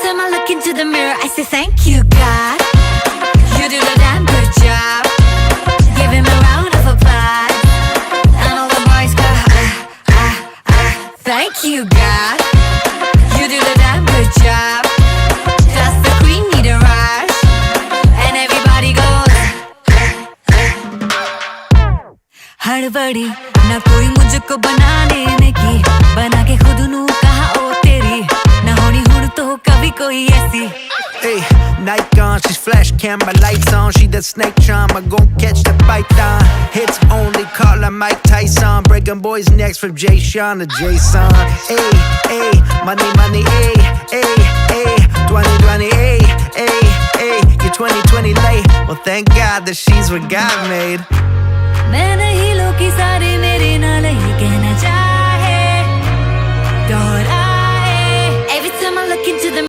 time I look into the mirror, I say thank you, God. You do the damn good job. Give him a round of applause. And all the boys go, thank you, God. You do the damn good job. Just the queen need a rush. And everybody goes हड़बड़ी ना कोई मुझको बना लेने की, बना के खुद नू कहा ओ तेरी, ना होनी हुन तो कभी कोई ऐसी. Hey, Nike on, she's flash camera lights on. She the snake charm, I gon' catch the python. Hits only, call her Mike Tyson. Breaking boys' necks from Jay Sean to Jason. Hey, hey, money, money, hey, hey, hey. 2020, hey, hey, hey. You're 2020 late. Well, thank God that she's what God made. मैं नहीं लोग सारे मेरे नाल ही कहना चाहे दोहराए. Every time I look into the